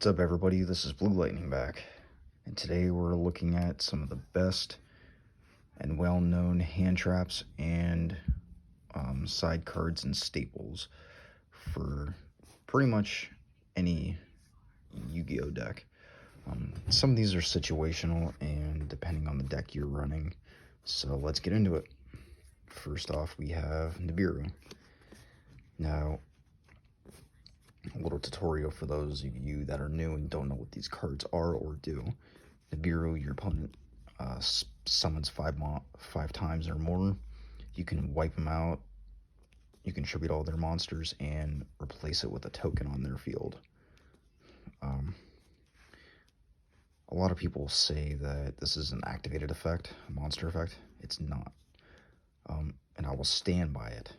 What's up, everybody? This is Blue Lightning back, and today we're looking at some of the best and well-known hand traps and side cards and staples for pretty much any Yu-Gi-Oh deck. Some of these are situational and depending on the deck you're running, so let's get into it. First off, we have Nibiru. Now, a little tutorial for those of you that are new and don't know what these cards are or do. Nibiru, your opponent summons five times or more. You can wipe them out. You can tribute all their monsters and replace it with a token on their field. A lot of people say that this is an activated effect, a monster effect. It's not. And I will stand by it.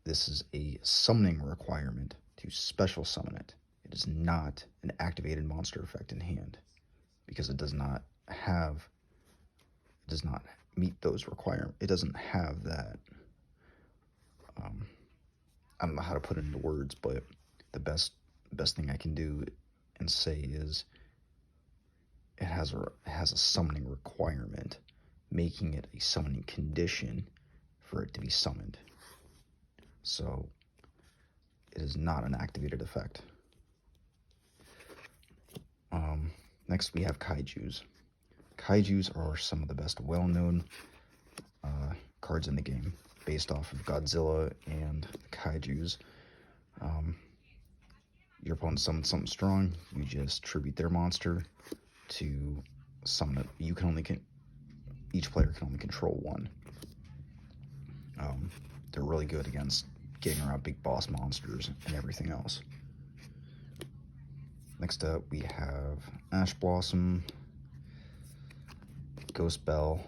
This is a summoning requirement to special summon it. It is not an activated monster effect in hand because it does not meet those requirements. It doesn't have that. I don't know how to put it into words, but the best thing I can do and say is it has a summoning requirement, making it a summoning condition for it to be summoned. So it is not an activated effect. Next we have Kaijus. Kaijus are some of the best well-known cards in the game, based off of Godzilla and the Kaijus. Your opponent summons something strong, you just tribute their monster to summon it. Each player can only control one. They're really good against getting around big boss monsters and everything else. Next up, we have Ash Blossom, Ghost Bell.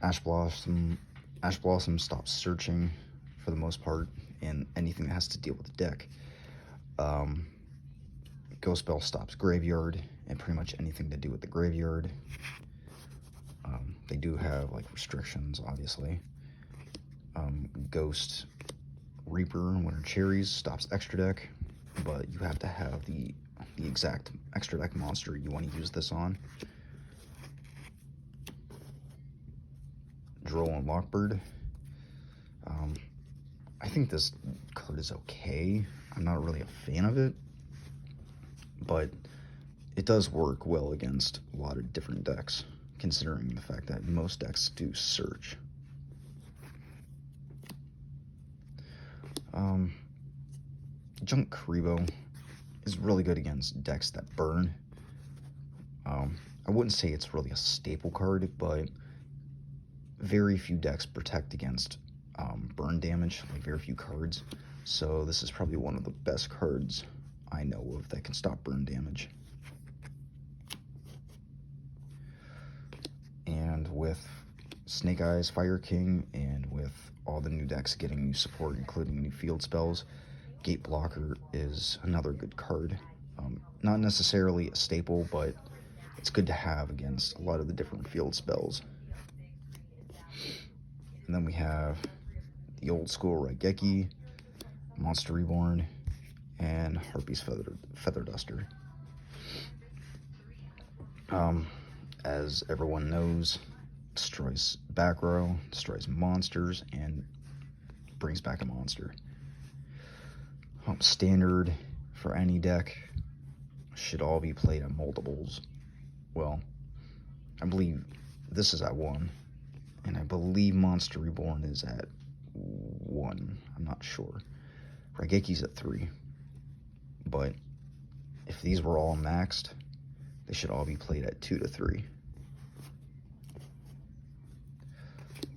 Ash Blossom stops searching for the most part in anything that has to deal with the deck. Ghost Bell stops Graveyard and pretty much anything to do with the graveyard. They do have like restrictions, obviously. Ghost Reaper and Winter Cherries stops extra deck, but you have to have the exact extra deck monster you want to use this on. Droll and Lockbird. I think this card is okay. I'm not really a fan of it, but it does work well against a lot of different decks, considering the fact that most decks do search. Junk Karibo is really good against decks that burn. I wouldn't say it's really a staple card, but very few decks protect against burn damage, like very few cards. So this is probably one of the best cards I know of that can stop burn damage. And with Snake Eyes Fire King, and with all the new decks getting new support, including new field spells, Gate Blocker is another good card. Not necessarily a staple, but it's good to have against a lot of the different field spells. And then we have the old school Raigeki, Monster Reborn, and Harpy's Feather Duster. As everyone knows, destroys back row, destroys monsters, and brings back a monster. Standard for any deck, should all be played at multiples. Well, I believe this is at 1, and I believe Monster Reborn is at 1. I'm not sure. Raigeki's at 3. But if these were all maxed, they should all be played at 2 to 3.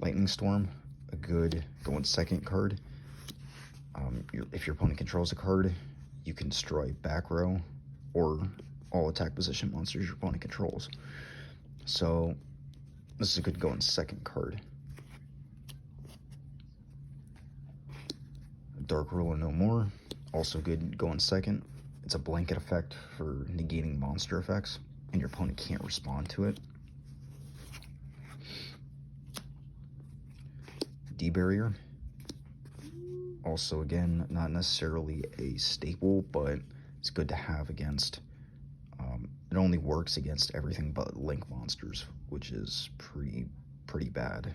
Lightning Storm, a good going second card. If your opponent controls a card, you can destroy back row or all attack position monsters your opponent controls. So this is a good going second card. Dark Ruler No More, also good going second. It's a blanket effect for negating monster effects, and your opponent can't respond to it. D-Barrier, also again, not necessarily a staple, but It's good to have against, it only works against everything but link monsters, which is pretty bad.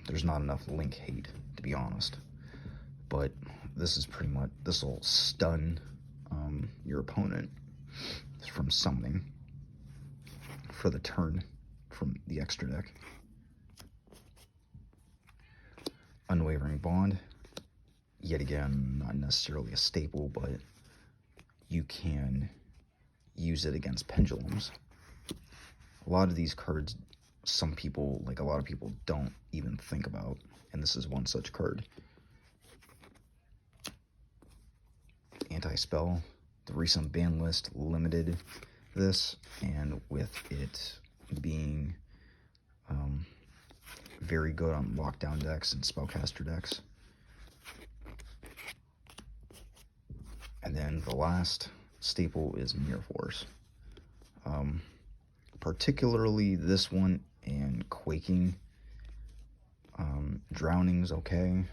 There's not enough link hate, to be honest. But this is pretty much, this will stun your opponent from summoning for the turn from the extra deck. Unwavering Bond, yet again, not necessarily a staple, but you can use it against pendulums. A lot of these cards, some people, like a lot of people, don't even think about, and this is one such card. Anti-spell, the recent ban list limited this, and with it being very good on lockdown decks and spellcaster decks. And then the last staple is Mirror Force. Particularly this one and Quaking. Drowning's okay.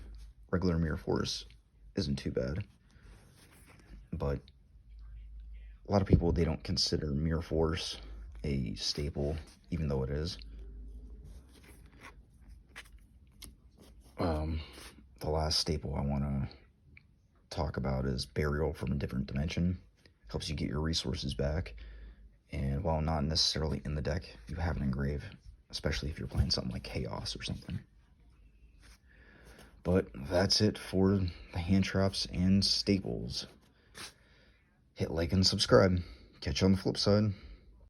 Regular Mirror Force isn't too bad. But a lot of people, they don't consider Mirror Force a staple, even though it is. The last staple I want to talk about is Burial from a Different Dimension. Helps you get your resources back, and while not necessarily in the deck, you have an engrave, especially if you're playing something like Chaos or something. But that's it for the hand traps and staples. Hit like and subscribe. Catch you on the flip side.